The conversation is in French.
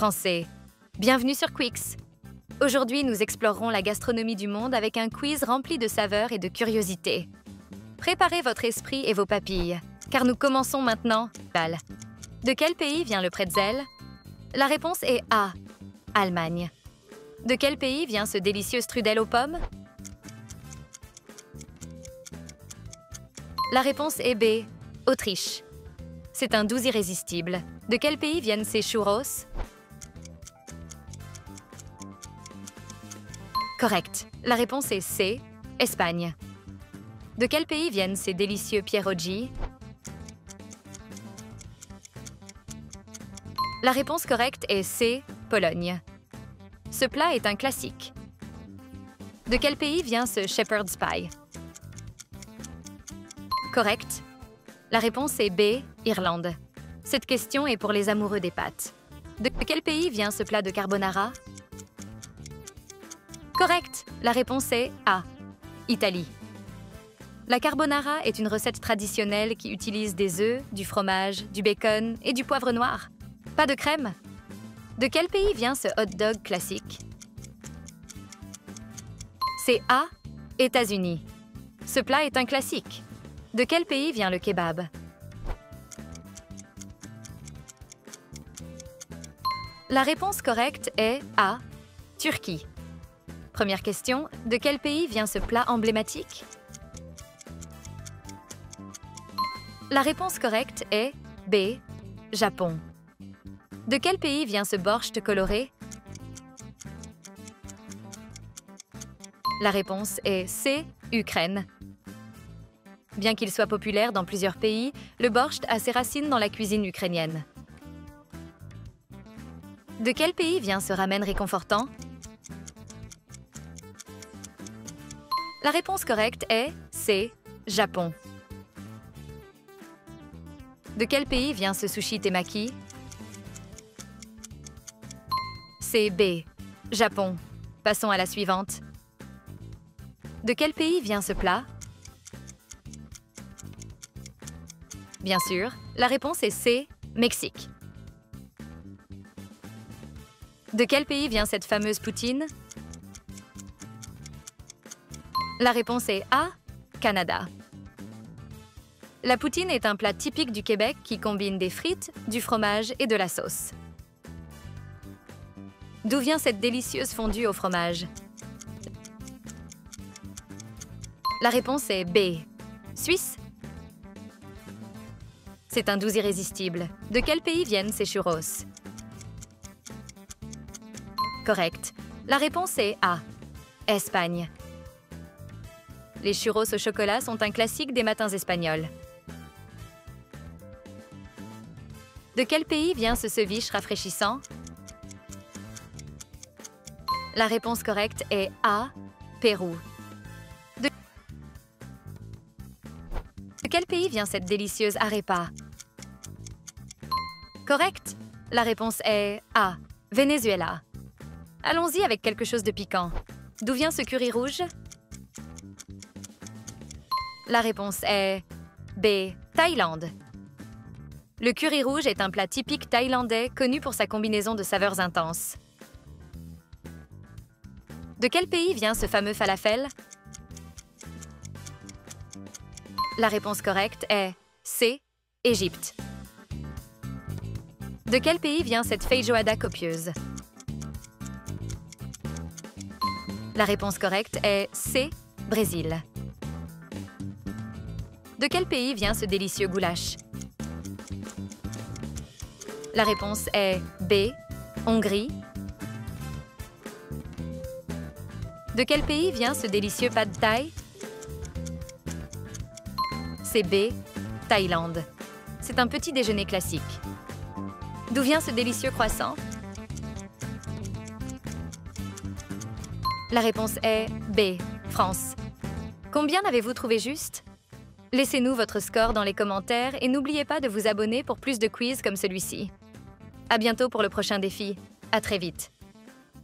français. Bienvenue sur Quix. Aujourd'hui, nous explorerons la gastronomie du monde avec un quiz rempli de saveurs et de curiosités. Préparez votre esprit et vos papilles, car nous commençons maintenant. De quel pays vient le pretzel? La réponse est A. Allemagne. De quel pays vient ce délicieux strudel aux pommes? La réponse est B. Autriche. C'est un doux irrésistible. De quel pays viennent ces churros? Correct. La réponse est C. Espagne. De quel pays viennent ces délicieux pierogi? La réponse correcte est C. Pologne. Ce plat est un classique. De quel pays vient ce shepherd's pie? Correct. La réponse est B. Irlande. Cette question est pour les amoureux des pâtes. De quel pays vient ce plat de carbonara? Correct. La réponse est A. Italie. La carbonara est une recette traditionnelle qui utilise des œufs, du fromage, du bacon et du poivre noir. Pas de crème. De quel pays vient ce hot dog classique? C'est A. États-Unis. Ce plat est un classique. De quel pays vient le kebab? La réponse correcte est A. Turquie. Première question, de quel pays vient ce plat emblématique? La réponse correcte est B. Japon. De quel pays vient ce borscht coloré? La réponse est C. Ukraine. Bien qu'il soit populaire dans plusieurs pays, le borscht a ses racines dans la cuisine ukrainienne. De quel pays vient ce ramen réconfortant? La réponse correcte est C. Japon. De quel pays vient ce sushi temaki? C'est B. Japon. Passons à la suivante. De quel pays vient ce plat? Bien sûr, la réponse est C. Mexique. De quel pays vient cette fameuse poutine? La réponse est A. Canada. La poutine est un plat typique du Québec qui combine des frites, du fromage et de la sauce. D'où vient cette délicieuse fondue au fromage? La réponse est B. Suisse. C'est un doux irrésistible. De quel pays viennent ces churros? Correct. La réponse est A. Espagne. Les churros au chocolat sont un classique des matins espagnols. De quel pays vient ce ceviche rafraîchissant? La réponse correcte est A. Pérou. De quel pays vient cette délicieuse arepa? Correct. La réponse est A. Venezuela. Allons-y avec quelque chose de piquant. D'où vient ce curry rouge? La réponse est B. Thaïlande. Le curry rouge est un plat typique thaïlandais connu pour sa combinaison de saveurs intenses. De quel pays vient ce fameux falafel? La réponse correcte est C. Égypte. De quel pays vient cette feijoada copieuse? La réponse correcte est C. Brésil. De quel pays vient ce délicieux goulash? La réponse est B. Hongrie. De quel pays vient ce délicieux pad thai? C'est B. Thaïlande. C'est un petit déjeuner classique. D'où vient ce délicieux croissant? La réponse est B. France. Combien avez-vous trouvé juste? Laissez-nous votre score dans les commentaires et n'oubliez pas de vous abonner pour plus de quiz comme celui-ci. À bientôt pour le prochain défi. À très vite.